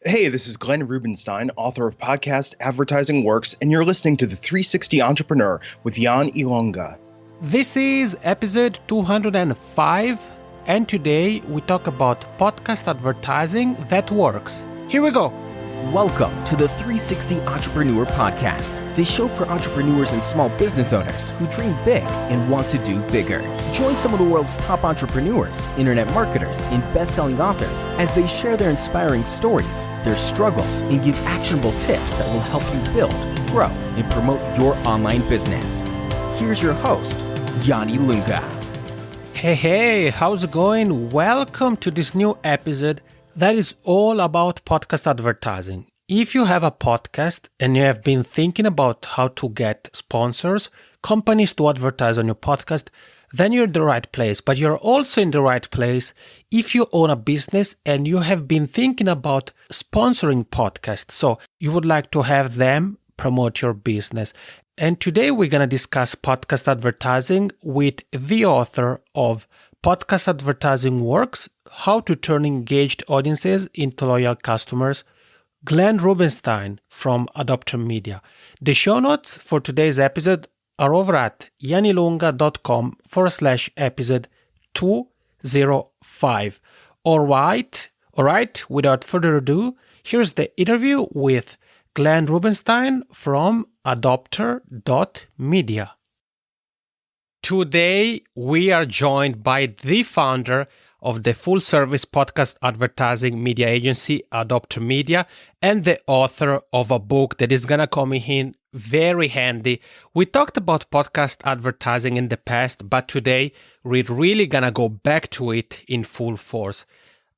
Hey, this is Glenn Rubinstein, author of podcast Advertising Works, and you're listening to The 360 Entrepreneur with Jan Ilonga. This is episode 205, and today we talk about podcast advertising that works. Here we go. Welcome to the 360 Entrepreneur Podcast, the show for entrepreneurs and small business owners who dream big and want to do bigger. Join some of the world's top entrepreneurs, internet marketers, and best-selling authors as they share their inspiring stories, their struggles, and give actionable tips that will help you build, grow, and promote your online business. Here's your host, Yanni Lunga. Hey, how's it going? Welcome to this new episode that is all about podcast advertising. If you have a podcast and you have been thinking about how to get sponsors, companies to advertise on your podcast, then you're in the right place. But you're also in the right place if you own a business and you have been thinking about sponsoring podcasts. So you would like to have them promote your business. And today we're going to discuss podcast advertising with the author of Podcast Advertising Works, How to Turn Engaged Audiences into Loyal Customers, Glenn Rubinstein from Adopter Media. The show notes for today's episode are over at yanilunga.com/episode 205. All right, without further ado, here's the interview with Glenn Rubinstein from Adopter.media. Today, we are joined by the founder of the full-service podcast advertising media agency, Adopter Media, and the author of a book that is going to come in very handy. We talked about podcast advertising in the past, but today, we're really going to go back to it in full force.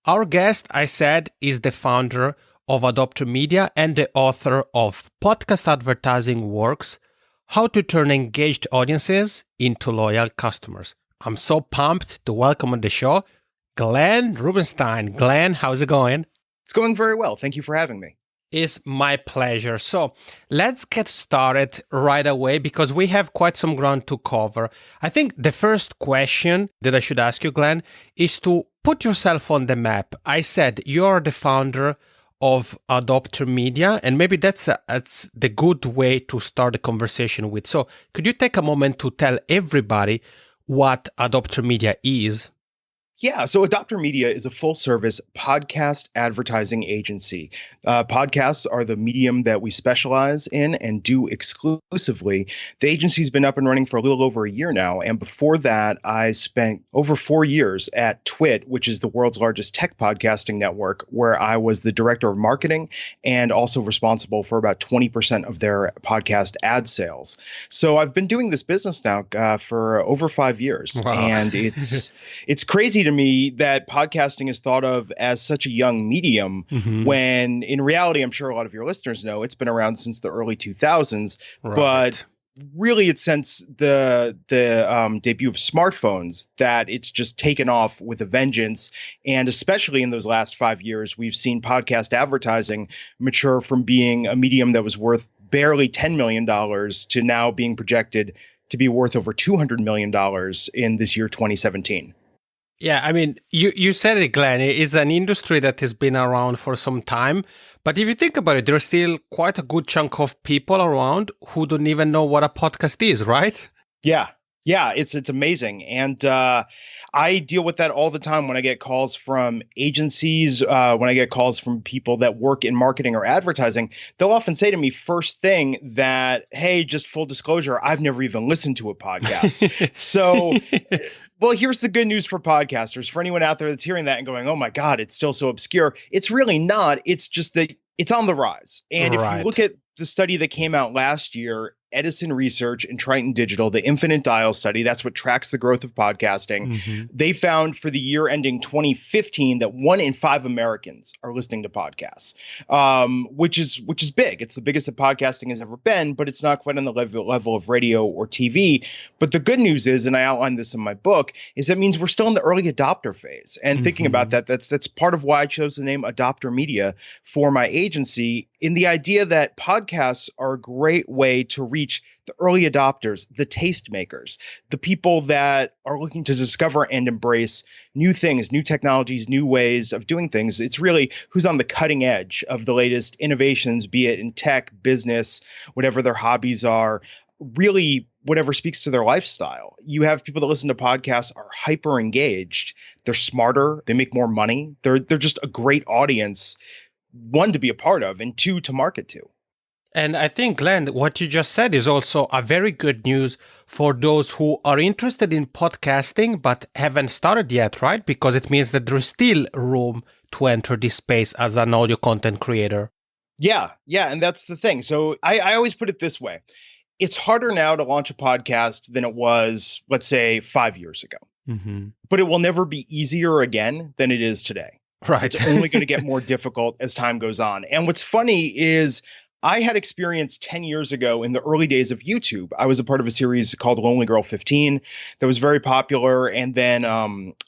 Our guest, I said, is the founder of Adopter Media and the author of Podcast Advertising Works, How to Turn Engaged Audiences into Loyal Customers. I'm so pumped to welcome on the show Glenn Rubinstein. Glenn, how's it going? It's going very well. Thank you for having me. It's my pleasure. So let's get started right away because we have quite some ground to cover. I think the first question that I should ask you, Glenn, is to put yourself on the map. I said you're the founder of Adopter Media, and maybe that's the good way to start the conversation with. So could you take a moment to tell everybody what Adopter Media is? Yeah, so Adopter Media is a full-service podcast advertising agency. Podcasts are the medium that we specialize in and do exclusively. The agency's been up and running for a little over a year now, and before that, I spent over 4 years at Twit, which is the world's largest tech podcasting network, where I was the director of marketing and also responsible for about 20% of their podcast ad sales. So I've been doing this business now for over 5 years, Wow. and it's crazy to me that podcasting is thought of as such a young medium when in reality, I'm sure a lot of your listeners know it's been around since the early 2000s, Right. but really it's since the debut of smartphones that it's just taken off with a vengeance. And especially in those last 5 years, we've seen podcast advertising mature from being a medium that was worth barely $10 million to now being projected to be worth over $200 million in this year, 2017. Yeah, I mean, you said it, Glenn. It's an industry that has been around for some time. But if you think about it, there's still quite a good chunk of people around who don't even know what a podcast is, right? Yeah, it's amazing. And I deal with that all the time when I get calls from agencies, when I get calls from people that work in marketing or advertising. They'll often say to me first thing that, hey, just full disclosure, I've never even listened to a podcast. So well, here's the good news for podcasters. For anyone out there that's hearing that and going, oh my God, it's still so obscure. It's really not. It's just that it's on the rise. And if you look at the study that came out last year, Edison Research and Triton Digital, the Infinite Dial study, that's what tracks the growth of podcasting. They found for the year ending 2015 that 1 in 5 Americans are listening to podcasts, which is big. It's the biggest that podcasting has ever been, but it's not quite on the level of radio or TV. But the good news is, and I outlined this in my book, is that means we're still in the early adopter phase. And thinking about that, that's part of why I chose the name Adopter Media for my agency. in the idea that podcasts are a great way to reach the early adopters, the tastemakers, the people that are looking to discover and embrace new things, new technologies, new ways of doing things. It's really who's on the cutting edge of the latest innovations, be it in tech, business, whatever their hobbies are, really whatever speaks to their lifestyle. You have people that listen to podcasts are hyper engaged. They're smarter. They make more money. They're just a great audience, one, to be a part of, and two, to market to. And I think, Glenn, what you just said is also a very good news for those who are interested in podcasting but haven't started yet, right? Because it means that there's still room to enter this space as an audio content creator. Yeah. And that's the thing. So I always put it this way. It's harder now to launch a podcast than it was, let's say, 5 years ago. Mm-hmm. But it will never be easier again than it is today. Right. It's only going to get more difficult as time goes on. And what's funny is I had experience 10 years ago in the early days of YouTube. I was a part of a series called Lonely Girl 15 that was very popular. And then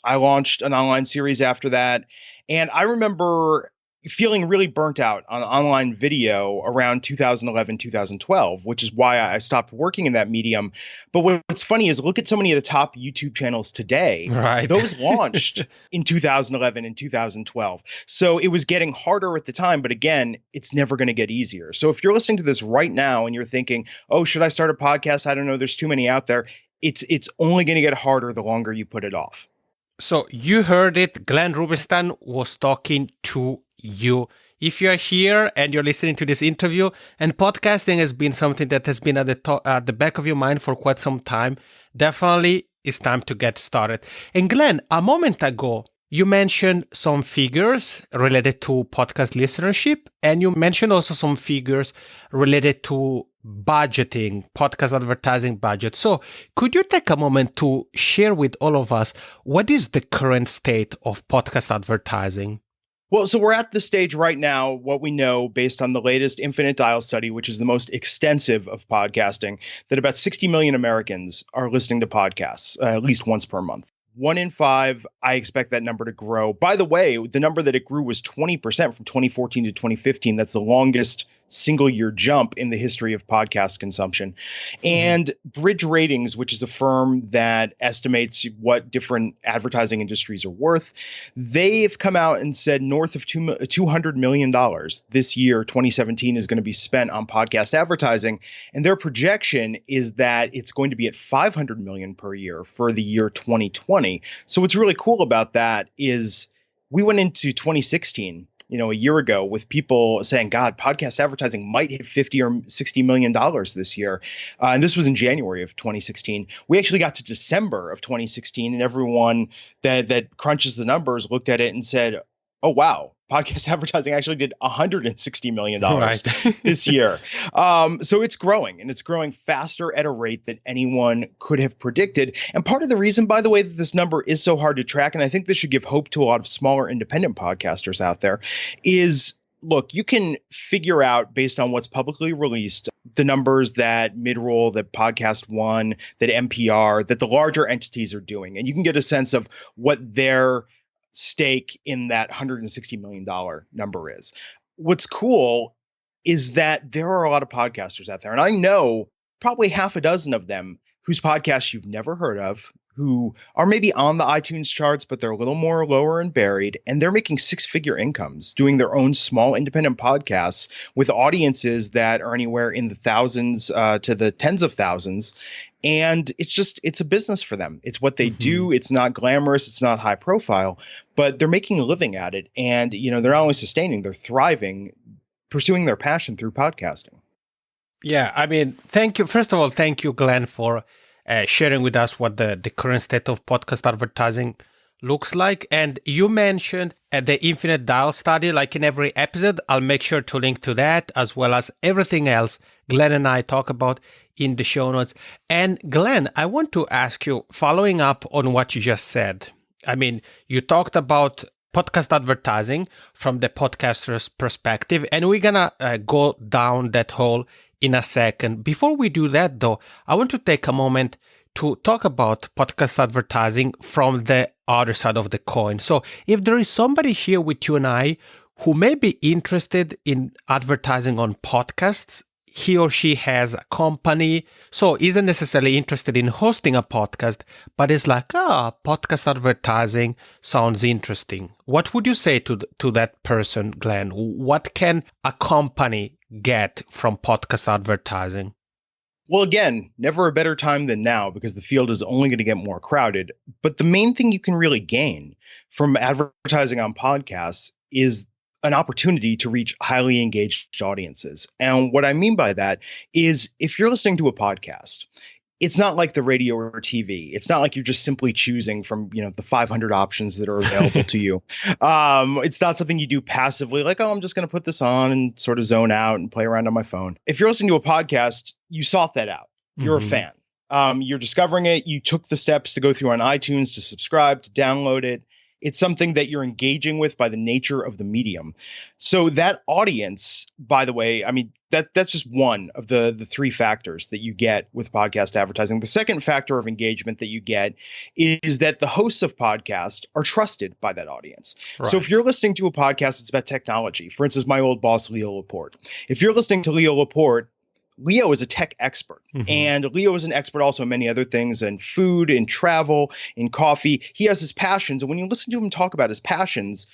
I launched an online series after that. And I remember feeling really burnt out on online video around 2011, 2012, which is why I stopped working in that medium. But what's funny is look at so many of the top YouTube channels today. Right. Those launched in 2011 and 2012. So it was getting harder at the time. But again, it's never going to get easier. So if you're listening to this right now and you're thinking, oh, should I start a podcast? I don't know. There's too many out there. It's only going to get harder the longer you put it off. So you heard it. Glenn Rubinstein was talking to you. If you're here and you're listening to this interview and podcasting has been something that has been at the back of your mind for quite some time, definitely it's time to get started. And Glenn, a moment ago, you mentioned some figures related to podcast listenership, and you mentioned also some figures related to budgeting, podcast advertising budget. So could you take a moment to share with all of us what is the current state of podcast advertising? Well, so we're at the stage right now, what we know based on the latest Infinite Dial study, which is the most extensive of podcasting, that about 60 million Americans are listening to podcasts at least once per month. 1 in 5, I expect that number to grow. By the way, the number that it grew was 20% from 2014 to 2015. That's the longest single year jump in the history of podcast consumption. And Bridge Ratings, which is a firm that estimates what different advertising industries are worth, they've come out and said north of $200 million this year, 2017, is going to be spent on podcast advertising. And their projection is that it's going to be at $500 million per year for the year 2020. So what's really cool about that is we went into 2016, a year ago, with people saying, God, podcast advertising might hit $50 or $60 million this year. And this was in January of 2016. We actually got to December of 2016, and everyone that crunches the numbers looked at it and said, oh, wow, podcast advertising actually did $160 million this year. So it's growing, and it's growing faster at a rate that anyone could have predicted. And part of the reason, by the way, that this number is so hard to track, and I think this should give hope to a lot of smaller independent podcasters out there, is, look, you can figure out based on what's publicly released the numbers that Midroll, that Podcast One, that NPR, that the larger entities are doing. And you can get a sense of what their stake in that $160 million number is. What's cool is that there are a lot of podcasters out there, and I know probably half a dozen of them whose podcasts you've never heard of, who are maybe on the iTunes charts, but they're a little more lower and buried, and they're making six-figure incomes doing their own small independent podcasts with audiences that are anywhere in the thousands to the tens of thousands. And it's a business for them. It's what they do. It's not glamorous. It's not high profile, but they're making a living at it. And, they're not only sustaining, they're thriving, pursuing their passion through podcasting. Yeah, I mean, thank you. First of all, thank you, Glenn, for sharing with us what the current state of podcast advertising looks like. And you mentioned the Infinite Dial study, like in every episode. I'll make sure to link to that, as well as everything else Glenn and I talk about in the show notes. And Glenn, I want to ask you, following up on what you just said, I mean, you talked about podcast advertising from the podcaster's perspective, and we're going to go down that hole in a second. Before we do that, though, I want to take a moment to talk about podcast advertising from the other side of the coin. So if there is somebody here with you and I who may be interested in advertising on podcasts. He or she has a company, so isn't necessarily interested in hosting a podcast, but is like, podcast advertising sounds interesting. What would you say to that person, Glenn? What can a company get from podcast advertising? Well, again, never a better time than now because the field is only going to get more crowded. But the main thing you can really gain from advertising on podcasts is an opportunity to reach highly engaged audiences. And what I mean by that is if you're listening to a podcast, it's not like the radio or TV. It's not like you're just simply choosing from, the 500 options that are available to you. It's not something you do passively, like, I'm just going to put this on and sort of zone out and play around on my phone. If you're listening to a podcast, you sought that out. You're a fan. You're discovering it. You took the steps to go through on iTunes to subscribe, to download it. It's something that you're engaging with by the nature of the medium. So that audience, by the way, I mean, that's just one of the three factors that you get with podcast advertising. The second factor of engagement that you get is that the hosts of podcasts are trusted by that audience. Right. So if you're listening to a podcast that's about technology, for instance, my old boss, Leo Laporte, if you're listening to Leo Laporte, Leo is a tech expert, and Leo is an expert also in many other things, in food, in travel, in coffee. He has his passions. And when you listen to him talk about his passions,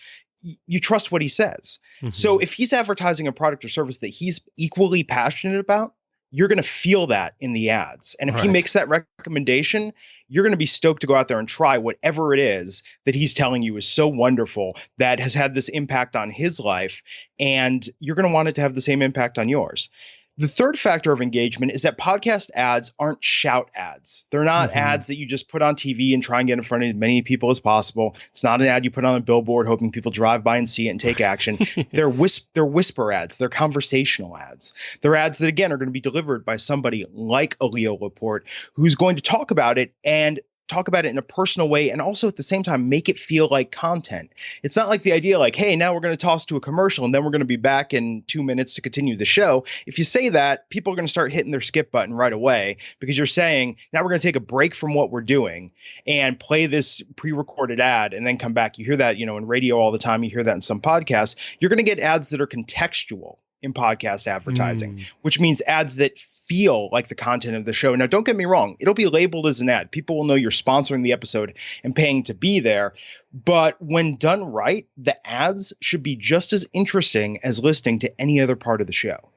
you trust what he says. So if he's advertising a product or service that he's equally passionate about, you're going to feel that in the ads. And if he makes that recommendation, you're going to be stoked to go out there and try whatever it is that he's telling you is so wonderful that has had this impact on his life. And you're going to want it to have the same impact on yours. The third factor of engagement is that podcast ads aren't shout ads. They're not ads that you just put on TV and try and get in front of as many people as possible. It's not an ad you put on a billboard hoping people drive by and see it and take action. They're whisper ads. They're conversational ads. They're ads that, again, are going to be delivered by somebody like a Leo Laporte who's going to talk about it and talk about it in a personal way and also at the same time make it feel like content. It's not like the idea like, hey, now we're going to toss to a commercial and then we're going to be back in 2 minutes to continue the show. If you say that, people are going to start hitting their skip button right away because you're saying, now we're going to take a break from what we're doing and play this pre-recorded ad and then come back. You hear that, in radio all the time. You hear that in some podcasts. You're going to get ads that are contextual in podcast advertising, which means ads that feel like the content of the show. Now, don't get me wrong. It'll be labeled as an ad. People will know you're sponsoring the episode and paying to be there. But when done right, the ads should be just as interesting as listening to any other part of the show.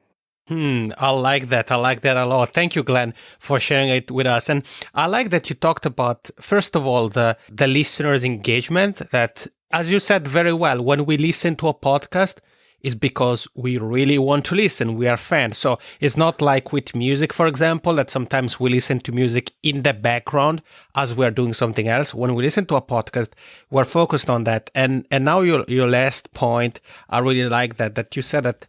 I like that. I like that a lot. Thank you, Glenn, for sharing it with us. And I like that you talked about, first of all, the listener's engagement that, as you said very well, when we listen to a podcast, is because we really want to listen. We are fans. So it's not like with music, for example, that sometimes we listen to music in the background as we're doing something else. When we listen to a podcast, we're focused on that. And now your last point, I really like that you said that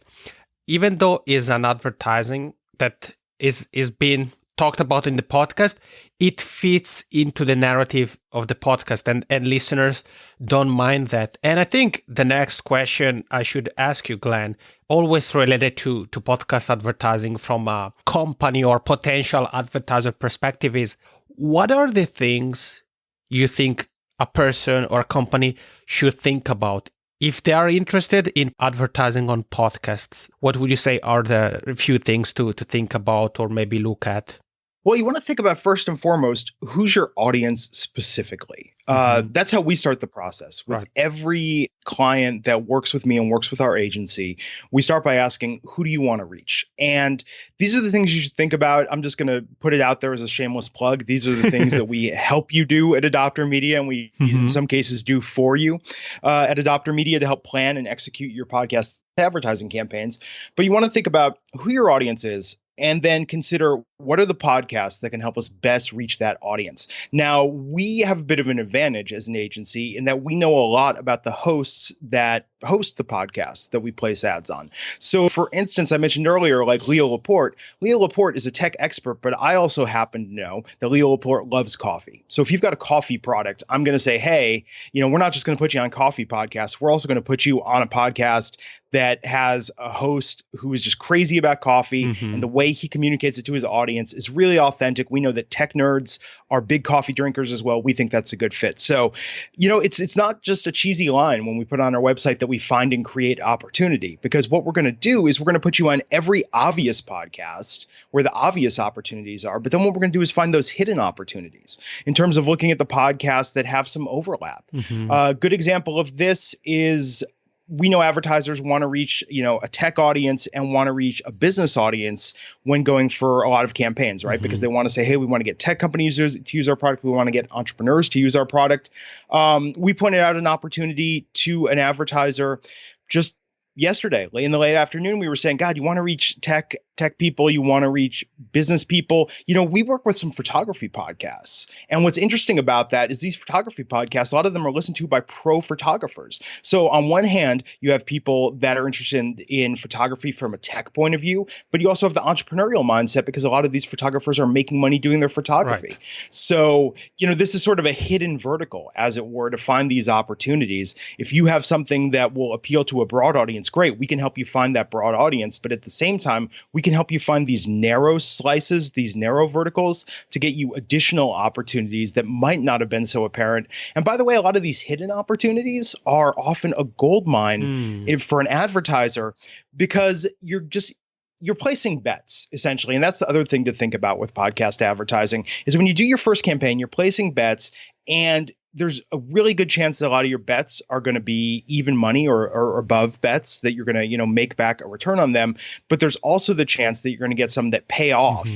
even though it's an advertising that is being talked about in the podcast, it fits into the narrative of the podcast and listeners don't mind that. And I think the next question I should ask you, Glenn, always related to podcast advertising from a company or potential advertiser perspective is, what are the things you think a person or a company should think about if they are interested in advertising on podcasts? What would you say are the few things to think about or maybe look at? Well, you want to think about first and foremost, who's your audience specifically? That's how we start the process. With every client that works with me and works with our agency, we start by asking, who do you want to reach? And these are the things you should think about. I'm just going to put it out there as a shameless plug. These are the things that we help you do at Adopter Media, and we in some cases do for you at Adopter Media to help plan and execute your podcast advertising campaigns. But you want to think about who your audience is, and then consider what are the podcasts that can help us best reach that audience. Now, we have a bit of an advantage as an agency in that we know a lot about the hosts that host the podcasts that we place ads on. So, for instance, I mentioned earlier, like Leo Laporte. Leo Laporte is a tech expert, but I also happen to know that Leo Laporte loves coffee. So if you've got a coffee product, I'm going to say, hey, we're not just going to put you on coffee podcasts. We're also going to put you on a podcast that has a host who is just crazy about coffee and the way he communicates it to his audience audience is really authentic. We know that tech nerds are big coffee drinkers as well. We think that's a good fit. So, it's not just a cheesy line when we put on our website that we find and create opportunity, because what we're going to do is we're going to put you on every obvious podcast where the obvious opportunities are. But then what we're going to do is find those hidden opportunities in terms of looking at the podcasts that have some overlap. A good example of this is, we know advertisers want to reach, a tech audience and want to reach a business audience when going for a lot of campaigns, right? Because they want to say, hey, we want to get tech companies to use our product. We want to get entrepreneurs to use our product. We pointed out an opportunity to an advertiser just yesterday, in the late afternoon. We were saying, God, you want to reach tech people, you want to reach business people. We work with some photography podcasts. And what's interesting about that is these photography podcasts, a lot of them are listened to by pro photographers. So on one hand, you have people that are interested in photography from a tech point of view, but you also have the entrepreneurial mindset, because a lot of these photographers are making money doing their photography. Right. So, this is sort of a hidden vertical, as it were, to find these opportunities. If you have something that will appeal to a broad audience, great, we can help you find that broad audience. But at the same time, we can help you find these narrow slices, these narrow verticals, to get you additional opportunities that might not have been so apparent. And by the way, a lot of these hidden opportunities are often a gold mine for an advertiser, because you're placing bets, essentially. And that's the other thing to think about with podcast advertising, is when you do your first campaign, you're placing bets, and there's a really good chance that a lot of your bets are going to be even money or above bets, that you're going to, make back a return on them. But there's also the chance that you're going to get some that pay off,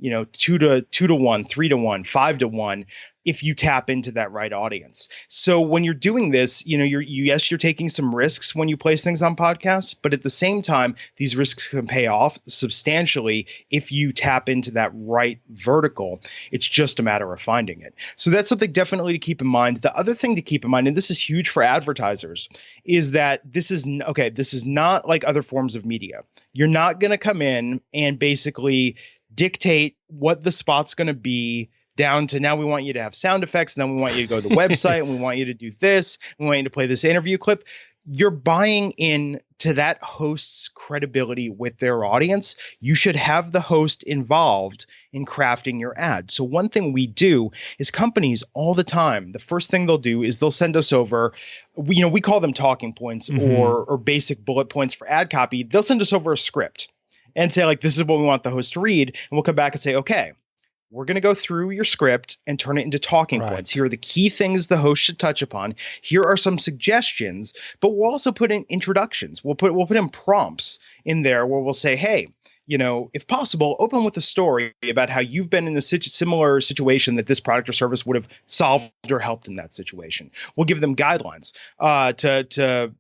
2 to 1, 3 to 1, 5 to 1, if you tap into that right audience. So when you're doing this, you're taking some risks when you place things on podcasts, but at the same time, these risks can pay off substantially if you tap into that right vertical. It's just a matter of finding it. So that's something definitely to keep in mind. The other thing to keep in mind, and this is huge for advertisers, is that this is not like other forms of media. You're not going to come in and basically dictate what the spot's going to be, down to, now we want you to have sound effects, and then we want you to go to the website, and we want you to do this, we want you to play this interview clip. You're buying in to that host's credibility with their audience. You should have the host involved in crafting your ad. So one thing we do is, companies all the time, the first thing they'll do is they'll send us over, we call them talking points or basic bullet points for ad copy. They'll send us over a script and say, like, this is what we want the host to read. And we'll come back and say, okay, we're going to go through your script and turn it into talking points. Here are the key things the host should touch upon. Here are some suggestions, but we'll also put in introductions. We'll put in prompts in there where we'll say, hey, if possible, open with a story about how you've been in a similar situation that this product or service would have solved or helped in that situation. We'll give them guidelines to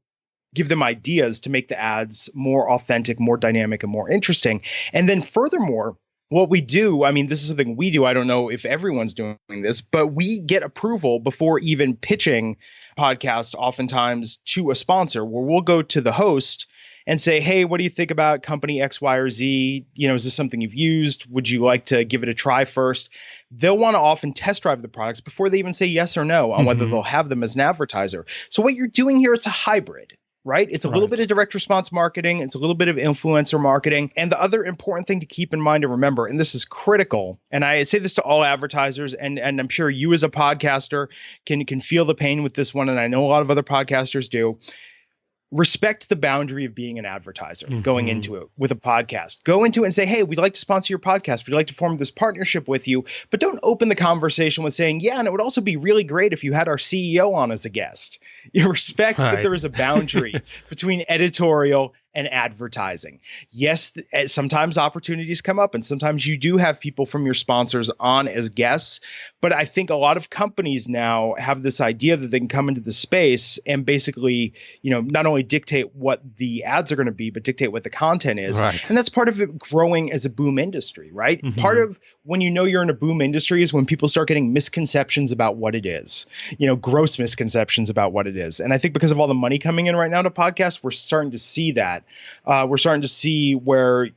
give them ideas to make the ads more authentic, more dynamic, and more interesting. And then furthermore, what we do, this is something we do. I don't know if everyone's doing this, but we get approval before even pitching podcasts, oftentimes to a sponsor, where we'll go to the host and say, hey, what do you think about company X, Y, or Z? Is this something you've used? Would you like to give it a try first? They'll want to often test drive the products before they even say yes or no on whether they'll have them as an advertiser. So what you're doing here, it's a hybrid. Right? It's a little bit of direct response marketing. It's a little bit of influencer marketing. And the other important thing to keep in mind and remember, and this is critical, and I say this to all advertisers, and I'm sure you as a podcaster can feel the pain with this one, and I know a lot of other podcasters do. Respect the boundary of being an advertiser going into it with a podcast. Go into it and say, hey, we'd like to sponsor your podcast. We'd like to form this partnership with you. But don't open the conversation with saying, yeah, and it would also be really great if you had our CEO on as a guest. You respect that there is a boundary between editorial and advertising. Yes, sometimes opportunities come up, and sometimes you do have people from your sponsors on as guests. But I think a lot of companies now have this idea that they can come into the space and basically, not only dictate what the ads are going to be, but dictate what the content is. Right. And that's part of it growing as a boom industry, right? Part of when you're in a boom industry is when people start getting misconceptions about what it is, gross misconceptions about what it is. And I think because of all the money coming in right now to podcasts, we're starting to see that. We're starting to see where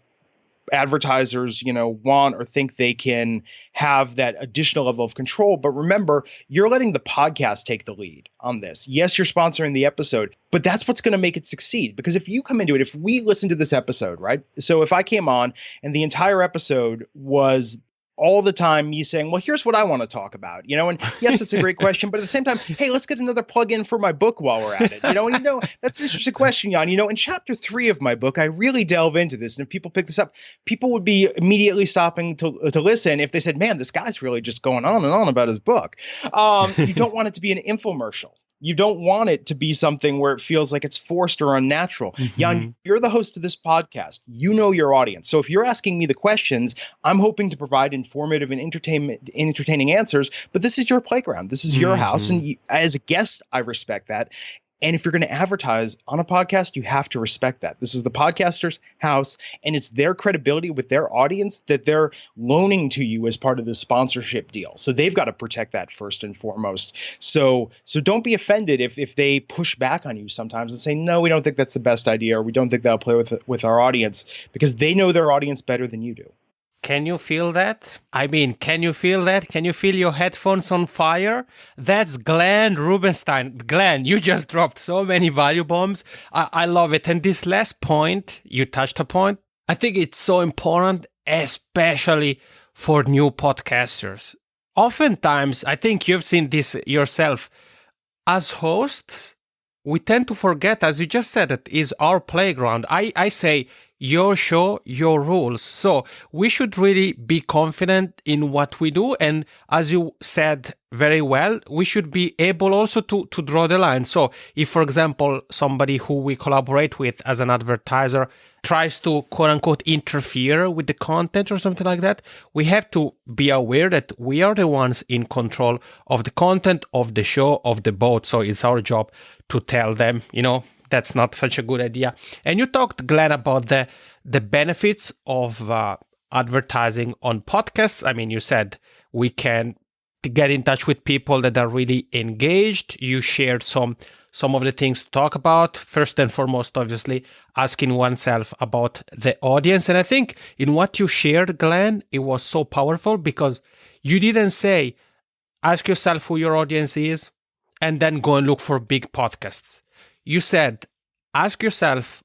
advertisers, want or think they can have that additional level of control. But remember, you're letting the podcast take the lead on this. Yes, you're sponsoring the episode, but that's what's going to make it succeed. Because if you come into it, if we listen to this episode, right? So if I came on and the entire episode was all the time me saying, well, here's what I want to talk about, and yes, it's a great question, but at the same time, hey, let's get another plug in for my book while we're at it, that's an interesting question, Jan. In chapter 3 of my book, I really delve into this. And if people pick this up, people would be immediately stopping to listen if they said, man, this guy's really just going on and on about his book. You don't want it to be an infomercial. You don't want it to be something where it feels like it's forced or unnatural. Mm-hmm. Jan, you're the host of this podcast. You know your audience. So if you're asking me the questions, I'm hoping to provide informative and entertaining answers, but this is your playground. This is your house. And as a guest, I respect that. And if you're going to advertise on a podcast, you have to respect that. This is the podcaster's house, and it's their credibility with their audience that they're loaning to you as part of the sponsorship deal. So they've got to protect that first and foremost. So don't be offended if they push back on you sometimes and say, no, we don't think that's the best idea, or we don't think that'll play with our audience, because they know their audience better than you do. Can you feel that? Can you feel that? Can you feel your headphones on fire? That's Glenn Rubinstein. Glenn, you just dropped so many value bombs. I love it. And this last point, you touched a point. I think it's so important, especially for new podcasters. Oftentimes, I think you've seen this yourself. As hosts, we tend to forget, as you just said, it is our playground. I say, your show, your rules. So we should really be confident in what we do. And as you said very well, we should be able also to draw the line. So if, for example, somebody who we collaborate with as an advertiser tries to, quote unquote, interfere with the content or something like that, we have to be aware that we are the ones in control of the content, of the show, of the boat. So it's our job to tell them, that's not such a good idea. And you talked, Glenn, about the benefits of advertising on podcasts. You said we can get in touch with people that are really engaged. You shared some of the things to talk about. First and foremost, obviously, asking oneself about the audience. And I think in what you shared, Glenn, it was so powerful because you didn't say, ask yourself who your audience is, and then go and look for big podcasts. You said, ask yourself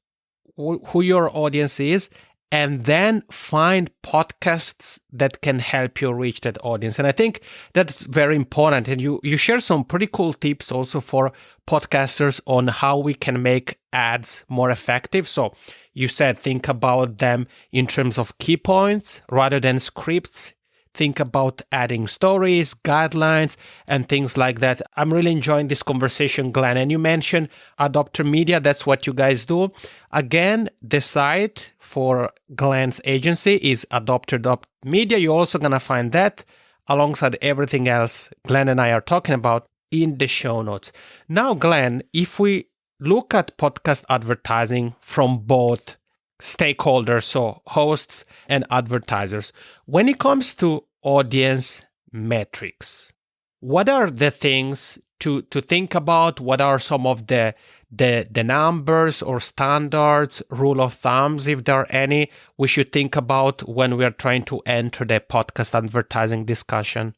who your audience is, and then find podcasts that can help you reach that audience. And I think that's very important. And you share some pretty cool tips also for podcasters on how we can make ads more effective. So you said, think about them in terms of key points rather than scripts. Think about adding stories, guidelines, and things like that. I'm really enjoying this conversation, Glenn. And you mentioned Adopter Media. That's what you guys do. Again, the site for Glenn's agency is adopter.media. You're also going to find that alongside everything else Glenn and I are talking about in the show notes. Now, Glenn, if we look at podcast advertising from both stakeholders, so hosts and advertisers, when it comes to audience metrics, what are the things to think about? What are some of the numbers or standards, rule of thumbs, if there are any, we should think about when we are trying to enter the podcast advertising discussion?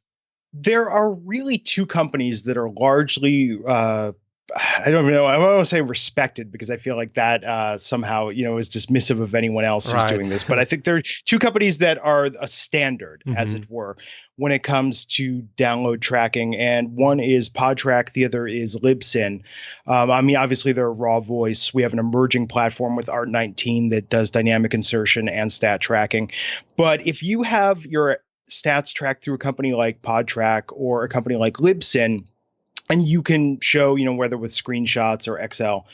There are really two companies that are largely I don't know. I want to say respected because I feel like that somehow, is dismissive of anyone else who's doing this. But I think there are two companies that are a standard, as it were, when it comes to download tracking. And one is PodTrack. The other is Libsyn. Obviously, they're raw voice. We have an emerging platform with Art19 that does dynamic insertion and stat tracking. But if you have your stats tracked through a company like PodTrack or a company like Libsyn, and you can show, whether with screenshots or Excel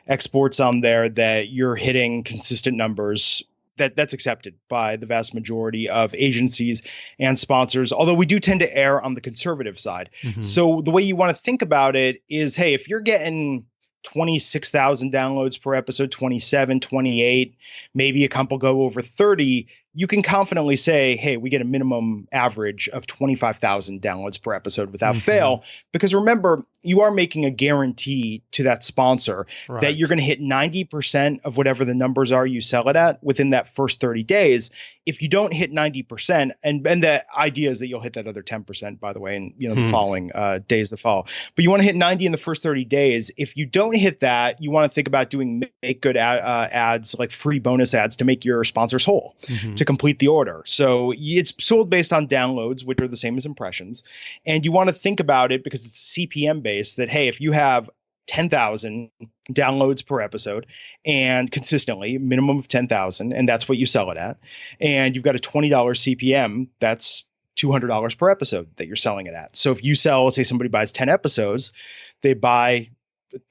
exports on there that you're hitting consistent numbers, that's accepted by the vast majority of agencies and sponsors, although we do tend to err on the conservative side. So the way you want to think about it is, hey, if you're getting 26,000 downloads per episode, 27, 28, maybe a couple go over 30, you can confidently say, hey, we get a minimum average of 25,000 downloads per episode without fail. Because remember, you are making a guarantee to that sponsor that you're going to hit 90% of whatever the numbers are you sell it at within that first 30 days. If you don't hit 90%, and the idea is that you'll hit that other 10%, by the way, and the following days that follow. But you want to hit 90 in the first 30 days. If you don't hit that, you want to think about doing make good ads, like free bonus ads to make your sponsors whole, to complete the order. So it's sold based on downloads, which are the same as impressions. And you want to think about it because it's CPM based that, hey, if you have 10,000 downloads per episode and consistently minimum of 10,000, and that's what you sell it at, and you've got a $20 CPM, that's $200 per episode that you're selling it at. So if you sell, let's say somebody buys 10 episodes, they buy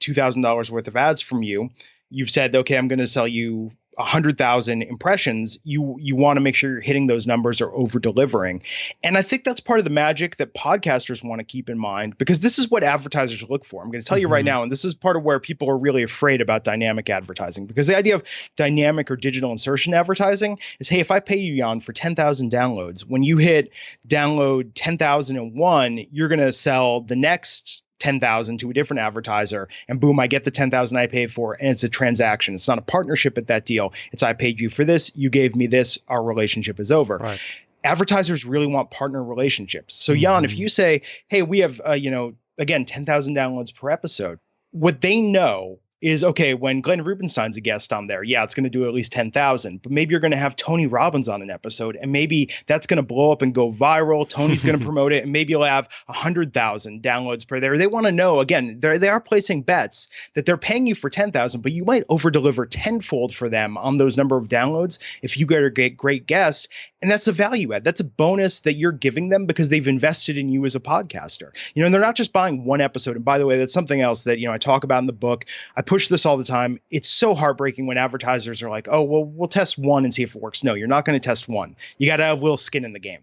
$2,000 worth of ads from you. You've said, okay, I'm going to sell you 100,000 impressions. You want to make sure you're hitting those numbers or over delivering. And I think that's part of the magic that podcasters want to keep in mind, because this is what advertisers look for. I'm going to tell you right now, and this is part of where people are really afraid about dynamic advertising, because the idea of dynamic or digital insertion advertising is, hey, if I pay you, Jan, for 10,000 downloads, when you hit download 10,001, you're going to sell the next 10,000 to a different advertiser, and boom, I get the 10,000 I paid for, and it's a transaction. It's not a partnership at that deal. It's I paid you for this, you gave me this, our relationship is over. Right. Advertisers really want partner relationships. So Jan, if you say, hey, we have, again, 10,000 downloads per episode, what they know is, okay, when Glenn Rubinstein's a guest on there, yeah, it's going to do at least 10,000, but maybe you're going to have Tony Robbins on an episode, and maybe that's going to blow up and go viral. Tony's going to promote it, and maybe you'll have 100,000 downloads per there. They want to know, again, they are placing bets that they're paying you for 10,000, but you might over deliver tenfold for them on those number of downloads if you get a great guest. And that's a value add. That's a bonus that you're giving them because they've invested in you as a podcaster. And they're not just buying one episode. And by the way, that's something else that, I talk about in the book. I push this all the time. It's so heartbreaking when advertisers are like, oh, well, we'll test one and see if it works. No, you're not going to test one. You got to have a little skin in the game.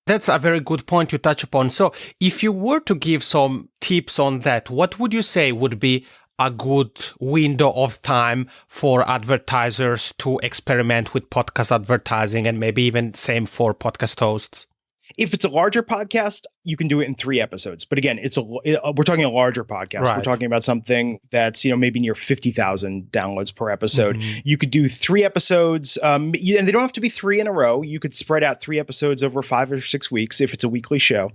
That's a very good point you touch upon. So if you were to give some tips on that, what would you say would be a good window of time for advertisers to experiment with podcast advertising, and maybe even same for podcast hosts? If it's a larger podcast, you can do it in 3 episodes. But again, we're talking a larger podcast. Right. We're talking about something that's, maybe near 50,000 downloads per episode. You could do 3 episodes, and they don't have to be 3 in a row. You could spread out 3 episodes over 5 or 6 weeks if it's a weekly show.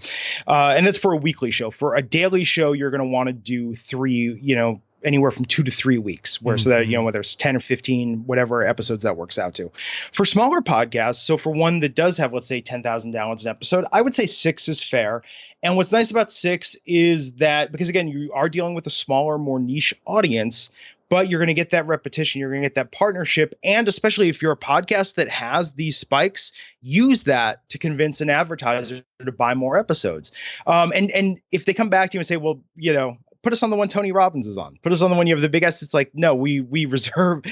And that's for a weekly show. For a daily show, you're going to want to do 3, anywhere from 2 to 3 weeks, so that, whether it's 10 or 15, whatever episodes that works out to. For smaller podcasts, so for one that does have, let's say, 10,000 downloads an episode, I would say 6 is fair. And what's nice about 6 is that, because again, you are dealing with a smaller, more niche audience, but you're going to get that repetition, you're going to get that partnership. And especially if you're a podcast that has these spikes, use that to convince an advertiser to buy more episodes. And if they come back to you and say, well, put us on the one Tony Robbins is on. Put us on the one you have the big S. It's like, no, we reserve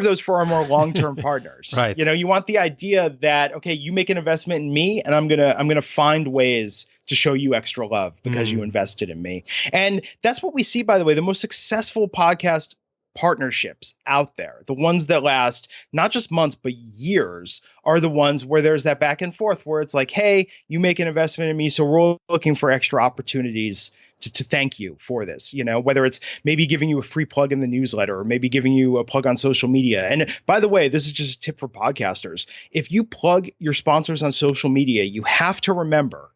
those for our more long-term partners. Right. You want the idea that, okay, you make an investment in me, and I'm gonna find ways to show you extra love because you invested in me. And that's what we see, by the way, the most successful podcast partnerships out there, the ones that last not just months but years, are the ones where there's that back and forth where it's like, hey, you make an investment in me, so we're looking for extra opportunities to thank you for this, whether it's maybe giving you a free plug in the newsletter or maybe giving you a plug on social media. And by the way, this is just a tip for podcasters. If you plug your sponsors on social media, you have to remember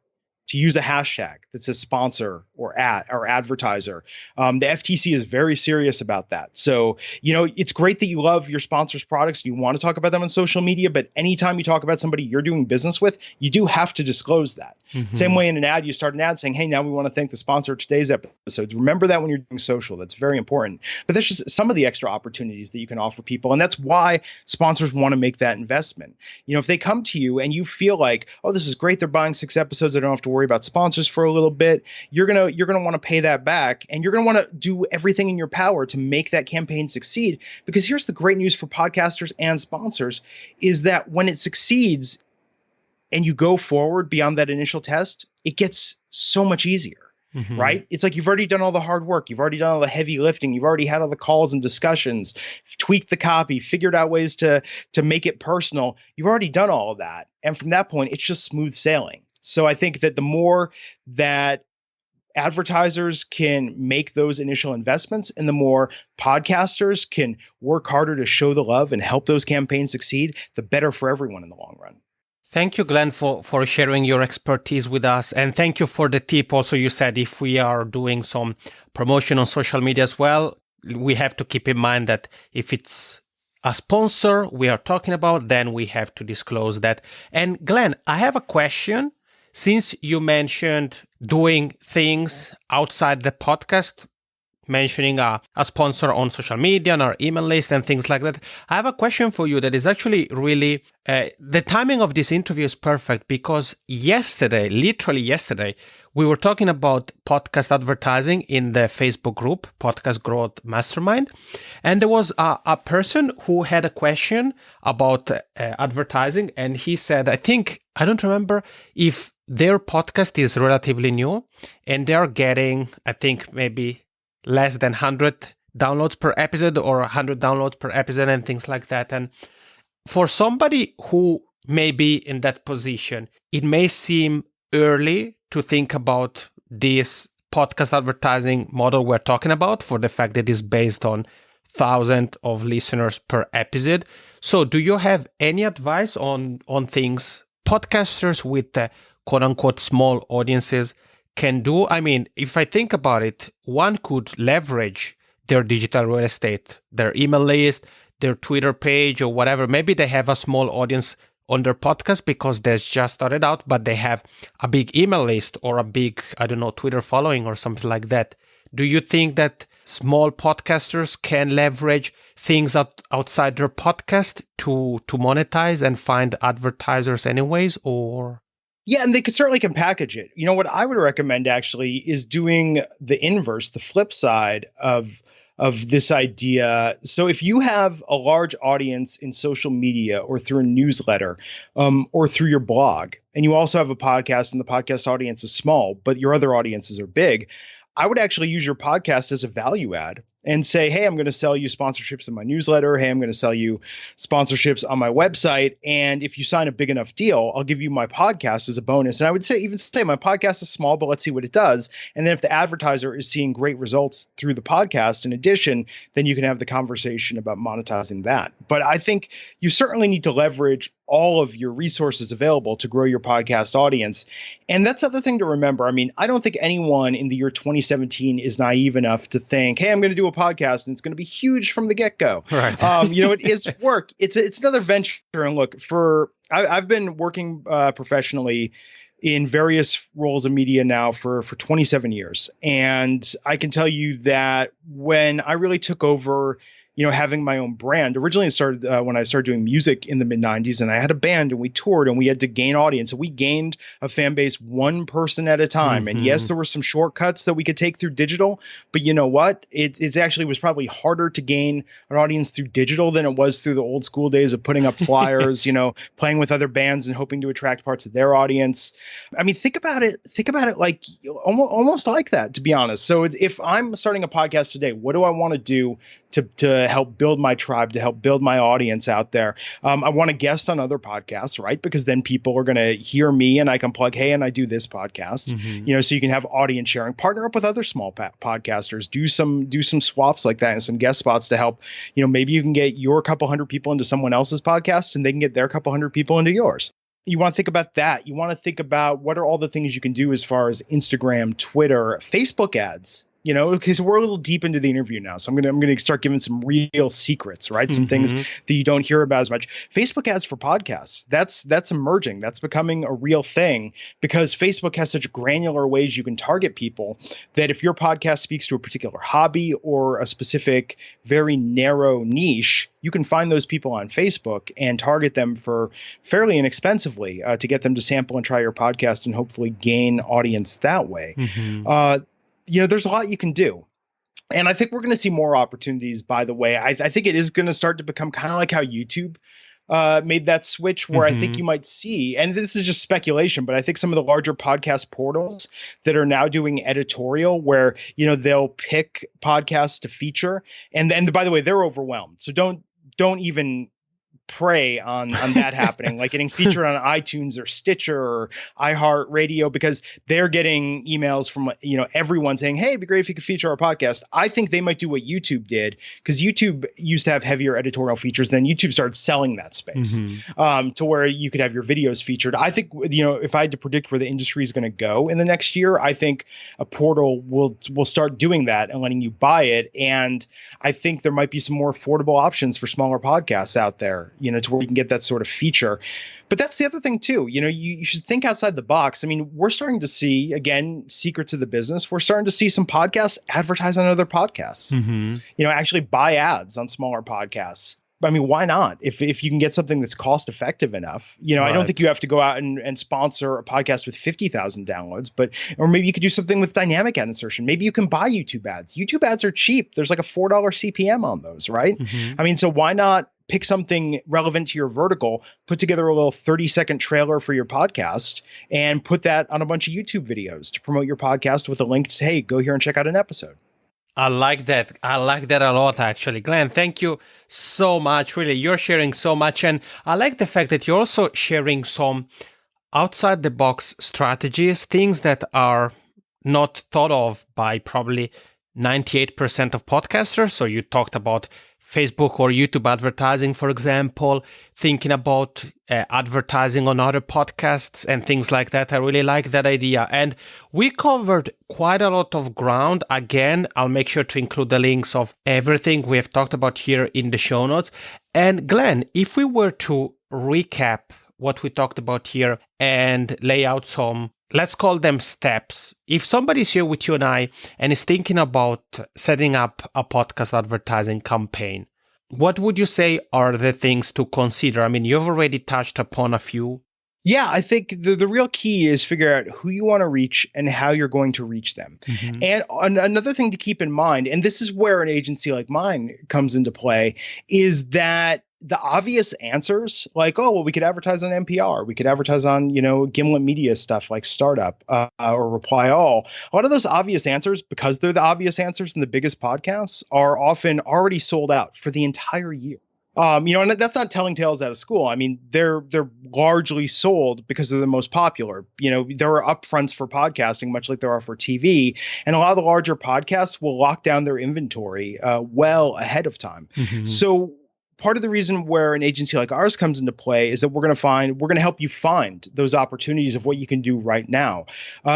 to use a hashtag that says sponsor or advertiser. The FTC is very serious about that. So, it's great that you love your sponsors' products. You want to talk about them on social media, but anytime you talk about somebody you're doing business with, you do have to disclose that. Same way in an ad, you start an ad saying, hey, now we want to thank the sponsor of today's episode. Remember that when you're doing social. That's very important. But that's just some of the extra opportunities that you can offer people. And that's why sponsors want to make that investment. If they come to you and you feel like, oh, this is great, they're buying 6 episodes, I don't have to worry about sponsors for a little bit, you're gonna want to pay that back, and you're gonna want to do everything in your power to make that campaign succeed. Because here's the great news for podcasters and sponsors is that when it succeeds and you go forward beyond that initial test, it gets so much easier. right? It's like you've already done all the hard work. You've already done all the heavy lifting. You've already had all the calls and discussions, tweaked the copy, figured out ways to make it personal. You've already done all of that. And from that point, it's just smooth sailing. So I think that the more that advertisers can make those initial investments and the more podcasters can work harder to show the love and help those campaigns succeed, the better for everyone in the long run. Thank you, Glenn, for sharing your expertise with us. And thank you for the tip. Also, you said if we are doing some promotion on social media as well, we have to keep in mind that if it's a sponsor we are talking about, then we have to disclose that. And Glenn, I have a question. Since you mentioned doing things outside the podcast, mentioning a sponsor on social media, on our email list and things like that, I have a question for you that is actually really, the timing of this interview is perfect because yesterday, literally yesterday, we were talking about podcast advertising in the Facebook group, Podcast Growth Mastermind. And there was a person who had a question about advertising. And he said, I don't remember if their podcast is relatively new and they are getting, I think maybe less than 100 downloads per episode or 100 downloads per episode and things like that. And for somebody who may be in that position, it may seem early to think about this podcast advertising model we're talking about for the fact that it's based on thousands of listeners per episode. So do you have any advice on things podcasters with quote unquote small audiences can do? I mean, if I think about it, one could leverage their digital real estate, their email list, their Twitter page or whatever. Maybe they have a small audience on their podcast because they just started out, but they have a big email list or a big, Twitter following or something like that. Do you think that small podcasters can leverage things outside their podcast to monetize and find advertisers anyways, or? Yeah, and they certainly can package it. You know, what I would recommend actually is doing the inverse, the flip side of this idea. So if you have a large audience in social media or through a newsletter or through your blog, and you also have a podcast and the podcast audience is small, but your other audiences are big, I would actually use your podcast as a value add and say, hey, I'm going to sell you sponsorships in my newsletter. Hey, I'm going to sell you sponsorships on my website. And if you sign a big enough deal, I'll give you my podcast as a bonus. And I would say my podcast is small, but let's see what it does. And then if the advertiser is seeing great results through the podcast, in addition, then you can have the conversation about monetizing that. But I think you certainly need to leverage all of your resources available to grow your podcast audience. And that's the other thing to remember. I mean, I don't think anyone in the year 2017 is naive enough to think, hey, I'm going to do a podcast and it's going to be huge from the get-go. Right. It is work. It's another venture. And look, I've been working professionally in various roles of media now for 27 years. And I can tell you that when I really took over having my own brand. Originally, it started when I started doing music in the mid-90s, and I had a band, and we toured, and we had to gain audience. And we gained a fan base one person at a time. Mm-hmm. And yes, there were some shortcuts that we could take through digital, but you know what? It actually was probably harder to gain an audience through digital than it was through the old school days of putting up flyers, playing with other bands and hoping to attract parts of their audience. I mean, think about it like almost like that, to be honest. So if I'm starting a podcast today, what do I want to do to help build my tribe, to help build my audience out there? I want to guest on other podcasts, right? Because then people are going to hear me and I can plug, hey, and I do this podcast, mm-hmm. So you can have audience sharing, partner up with other small podcasters, do some swaps like that and some guest spots to help, maybe you can get your couple hundred people into someone else's podcast and they can get their couple hundred people into yours. You want to think about that. You want to think about what are all the things you can do as far as Instagram, Twitter, Facebook ads. Because we're a little deep into the interview now. So I'm gonna start giving some real secrets, right? Some things that you don't hear about as much. Facebook ads for podcasts, that's emerging. That's becoming a real thing because Facebook has such granular ways you can target people that if your podcast speaks to a particular hobby or a specific very narrow niche, you can find those people on Facebook and target them for fairly inexpensively to get them to sample and try your podcast and hopefully gain audience that way. Mm-hmm. There's a lot you can do. And I think we're going to see more opportunities, by the way. I think it is going to start to become kind of like how YouTube made that switch where I think you might see, and this is just speculation, but I think some of the larger podcast portals that are now doing editorial where, they'll pick podcasts to feature. And by the way, they're overwhelmed. So don't even prey on that happening, like getting featured on iTunes or Stitcher or iHeartRadio, because they're getting emails from everyone saying, hey, it'd be great if you could feature our podcast. I think they might do what YouTube did, because YouTube used to have heavier editorial features. Then YouTube started selling that space to where you could have your videos featured. I think if I had to predict where the industry is going to go in the next year, I think a portal will start doing that and letting you buy it. And I think there might be some more affordable options for smaller podcasts out there, to where you can get that sort of feature. But that's the other thing too. You should think outside the box. I mean, we're starting to see, again, secrets of the business. We're starting to see some podcasts advertise on other podcasts, actually buy ads on smaller podcasts. I mean, why not? If you can get something that's cost effective enough, right. I don't think you have to go out and sponsor a podcast with 50,000 downloads, or maybe you could do something with dynamic ad insertion. Maybe you can buy YouTube ads. YouTube ads are cheap. There's like a $4 CPM on those, right? I mean, so why not pick something relevant to your vertical, put together a little 30-second trailer for your podcast, and put that on a bunch of YouTube videos to promote your podcast with a link to say, hey, go here and check out an episode. I like that. I like that a lot, actually. Glenn, thank you so much. Really, you're sharing so much. And I like the fact that you're also sharing some outside-the-box strategies, things that are not thought of by probably 98% of podcasters. So you talked about Facebook or YouTube advertising, for example, thinking about advertising on other podcasts and things like that. I really like that idea. And we covered quite a lot of ground. Again, I'll make sure to include the links of everything we have talked about here in the show notes. And Glenn, if we were to recap what we talked about here and lay out some, let's call them steps. If somebody's here with you and I and is thinking about setting up a podcast advertising campaign, what would you say are the things to consider? I mean, you've already touched upon a few. Yeah, I think the real key is figure out who you want to reach and how you're going to reach them. And another thing to keep in mind, and this is where an agency like mine comes into play, is that the obvious answers, like, oh, well, we could advertise on NPR, we could advertise on, Gimlet Media stuff like Startup or Reply All. A lot of those obvious answers, because they're the obvious answers in the biggest podcasts, are often already sold out for the entire year. And that's not telling tales out of school. I mean, they're largely sold because they're the most popular. There are upfronts for podcasting, much like there are for TV. And a lot of the larger podcasts will lock down their inventory well ahead of time. So part of the reason where an agency like ours comes into play is that we're going to help you find those opportunities of what you can do right now.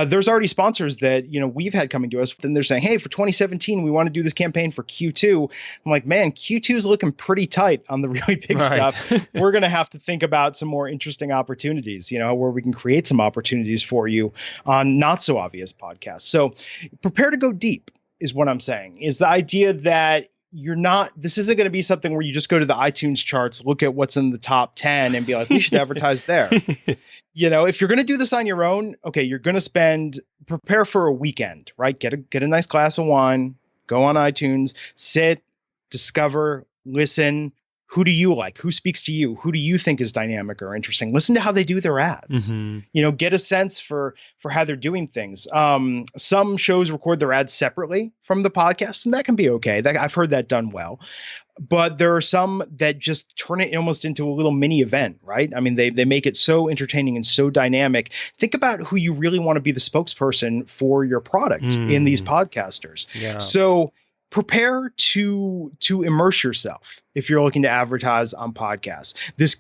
There's already sponsors that, we've had coming to us, and they're saying, hey, for 2017, we want to do this campaign for Q2. I'm like, man, Q2 is looking pretty tight on the really big stuff. We're going to have to think about some more interesting opportunities, where we can create some opportunities for you on not so obvious podcasts. So prepare to go deep is what I'm saying, is the idea that this isn't going to be something where you just go to the iTunes charts, look at what's in the top 10 and be like, we should advertise there. If you're going to do this on your own, okay, you're going to prepare for a weekend, right? Get a nice glass of wine, go on iTunes, sit, discover, listen. Who do you like? Who speaks to you? Who do you think is dynamic or interesting? Listen to how they do their ads. Get a sense for how they're doing things. Some shows record their ads separately from the podcast, and that can be okay. I've heard that done well. But there are some that just turn it almost into a little mini event, right? I mean, they make it so entertaining and so dynamic. Think about who you really want to be the spokesperson for your product in these podcasters. Yeah. So prepare to immerse yourself if you're looking to advertise on podcasts.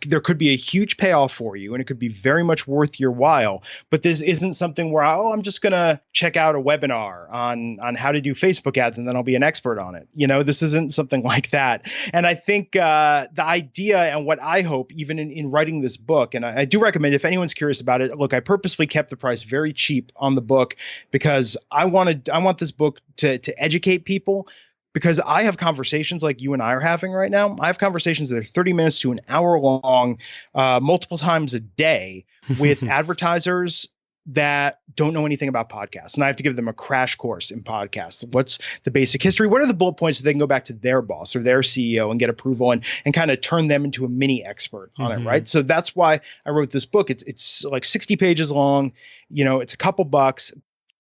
There could be a huge payoff for you, and it could be very much worth your while. But this isn't something where, I'm just going to check out a webinar on how to do Facebook ads, and then I'll be an expert on it. This isn't something like that. And I think the idea and what I hope, even in writing this book, and I do recommend, if anyone's curious about it, look, I purposely kept the price very cheap on the book because I want this book to educate people. Because I have conversations like you and I are having right now. I have conversations that are 30 minutes to an hour long, multiple times a day with advertisers that don't know anything about podcasts. And I have to give them a crash course in podcasts. What's the basic history? What are the bullet points so they can go back to their boss or their CEO and get approval and kind of turn them into a mini expert on it, right? So that's why I wrote this book. It's like 60 pages long. It's a couple bucks.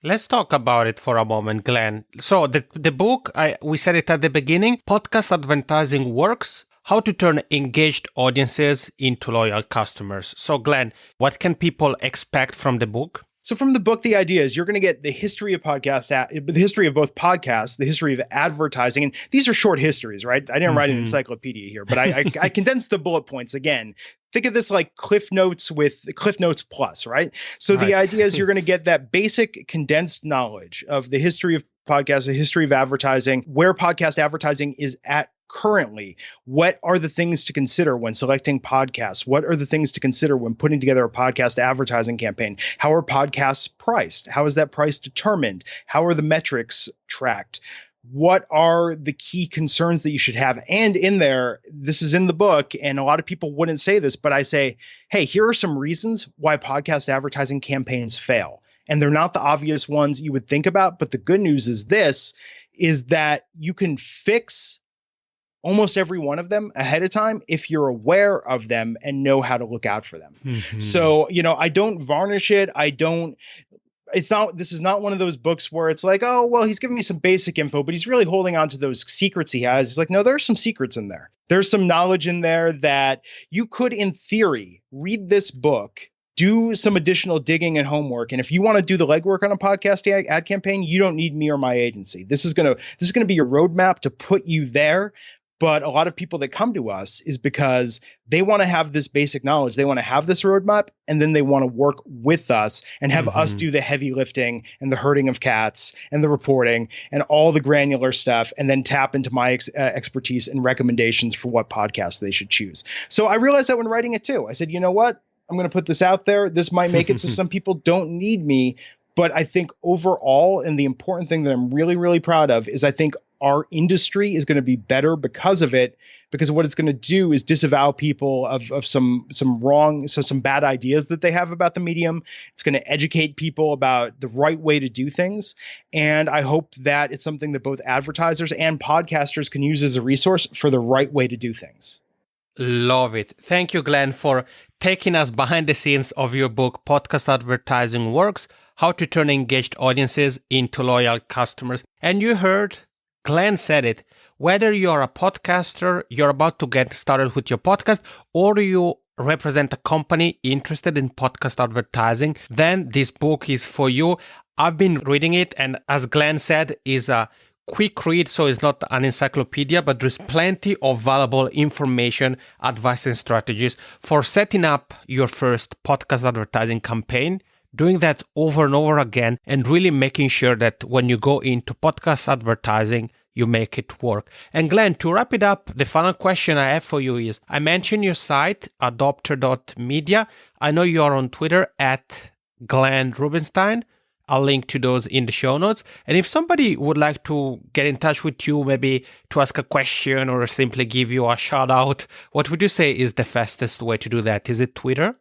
Let's talk about it for a moment, Glenn. So the book, we said it at the beginning, Podcast Advertising Works, How to Turn Engaged Audiences into Loyal Customers. So Glenn, what can people expect from the book? So from the book, the idea is you're going to get the history of the history of both podcasts, the history of advertising. And these are short histories, right? I didn't write an encyclopedia here, but I condensed the bullet points again. Think of this like Cliff Notes with Cliff Notes Plus, right? So the idea is you're going to get that basic condensed knowledge of the history of podcasts, the history of advertising, where podcast advertising is at currently. What are the things to consider when selecting podcasts? What are the things to consider when putting together a podcast advertising campaign? How are podcasts priced? How is that price determined? How are the metrics tracked? What are the key concerns that you should have? And in there, this is in the book, and a lot of people wouldn't say this, but I say, hey, here are some reasons why podcast advertising campaigns fail. And they're not the obvious ones you would think about, but the good news is that you can fix almost every one of them ahead of time if you're aware of them and know how to look out for them. So, I don't varnish it. This is not one of those books where it's like, oh, well, he's giving me some basic info, but he's really holding on to those secrets he has. It's like, no, there's some secrets in there. There's some knowledge in there that you could, in theory, read this book, do some additional digging and homework. And if you want to do the legwork on a podcast ad campaign, you don't need me or my agency. This is going to be your roadmap to put you there. But a lot of people that come to us is because they want to have this basic knowledge. They want to have this roadmap, and then they want to work with us and have us do the heavy lifting and the herding of cats and the reporting and all the granular stuff, and then tap into my expertise and recommendations for what podcasts they should choose. So I realized that when writing it too. I said, you know what? I'm going to put this out there. This might make it so some people don't need me. But I think overall, and the important thing that I'm really, really proud of is I think our industry is going to be better because of it, because what it's going to do is disavow people of some bad ideas that they have about the medium. It's going to educate people about the right way to do things. And I hope that it's something that both advertisers and podcasters can use as a resource for the right way to do things. Love it. Thank you, Glenn, for taking us behind the scenes of your book, Podcast Advertising Works, How to Turn Engaged Audiences into Loyal Customers. And you heard Glenn said it, whether you're a podcaster, you're about to get started with your podcast, or you represent a company interested in podcast advertising, then this book is for you. I've been reading it, and as Glenn said, is a quick read, so it's not an encyclopedia, but there's plenty of valuable information, advice, and strategies for setting up your first podcast advertising campaign, doing that over and over again, and really making sure that when you go into podcast advertising, you make it work. And Glenn, to wrap it up, the final question I have for you is, I mentioned your site, adopter.media. I know you are on Twitter at Glenn Rubinstein. I'll link to those in the show notes. And if somebody would like to get in touch with you, maybe to ask a question or simply give you a shout out, what would you say is the fastest way to do that? Is it Twitter?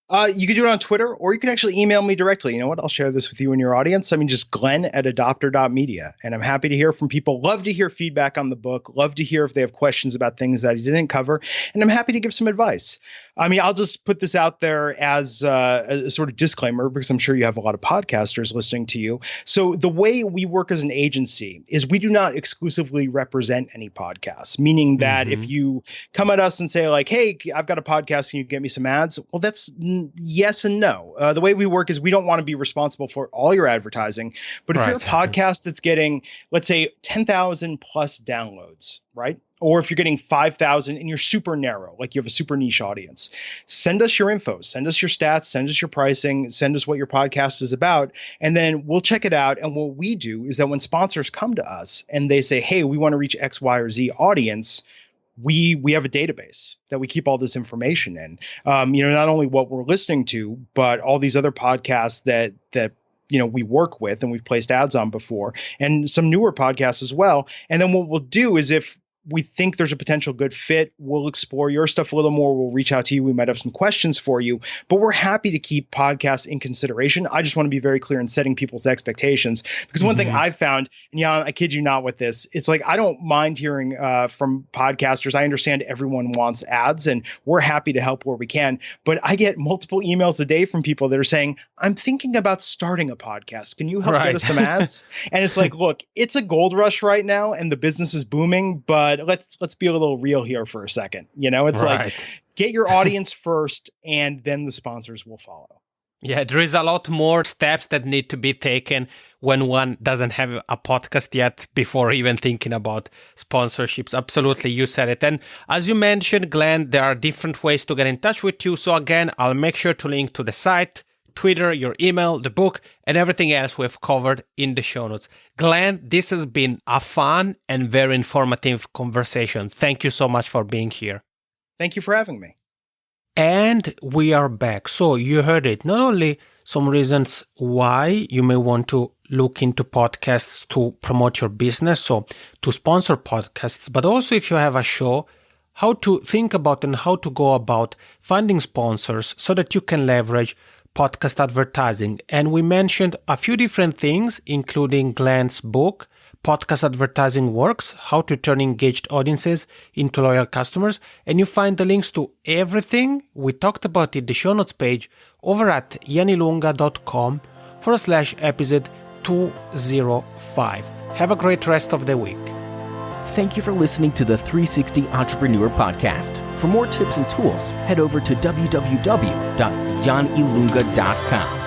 You can do it on Twitter, or you can actually email me directly. You know what? I'll share this with you and your audience. Just Glenn@adopter.media. And I'm happy to hear from people. Love to hear feedback on the book. Love to hear if they have questions about things that I didn't cover. And I'm happy to give some advice. I'll just put this out there as a sort of disclaimer, because I'm sure you have a lot of podcasters listening to you. So the way we work as an agency is we do not exclusively represent any podcasts, meaning that if you come at us and say like, hey, I've got a podcast, can you get me some ads? Well, that's yes and no. The way we work is we don't want to be responsible for all your advertising. But if you're a podcast that's getting, let's say, 10,000 plus downloads, right? Or if you're getting 5,000 and you're super narrow, like you have a super niche audience, send us your info, send us your stats, send us your pricing, send us what your podcast is about, and then we'll check it out. And what we do is that when sponsors come to us and they say, hey, we want to reach X, Y, or Z audience, we have a database that we keep all this information in. Not only what we're listening to, but all these other podcasts that we work with and we've placed ads on before, and some newer podcasts as well. And then what we'll do is if we think there's a potential good fit. We'll explore your stuff a little more. We'll reach out to you. We might have some questions for you, but we're happy to keep podcasts in consideration. I just want to be very clear in setting people's expectations, because one thing I've found, and Jan, I kid you not with this, it's like, I don't mind hearing from podcasters. I understand everyone wants ads and we're happy to help where we can, but I get multiple emails a day from people that are saying, I'm thinking about starting a podcast. Can you help get us some ads? And it's like, look, it's a gold rush right now and the business is booming, but let's be a little real here for a second. It's like, get your audience first and then the sponsors will follow. Yeah, there is a lot more steps that need to be taken when one doesn't have a podcast yet before even thinking about sponsorships. Absolutely, you said it. And as you mentioned, Glenn, there are different ways to get in touch with you. So again, I'll make sure to link to the site, Twitter, your email, the book, and everything else we've covered in the show notes. Glenn, this has been a fun and very informative conversation. Thank you so much for being here. Thank you for having me. And we are back. So you heard it. Not only some reasons why you may want to look into podcasts to promote your business, so to sponsor podcasts, but also if you have a show, how to think about and how to go about finding sponsors so that you can leverage podcast advertising. And we mentioned a few different things, including Glenn's book, Podcast Advertising Works, How to Turn Engaged Audiences into Loyal Customers. And you find the links to everything we talked about in the show notes page over at janilunga.com/episode 205. Have a great rest of the week. Thank you for listening to the 360 Entrepreneur Podcast. For more tips and tools, head over to www.janilunga.com.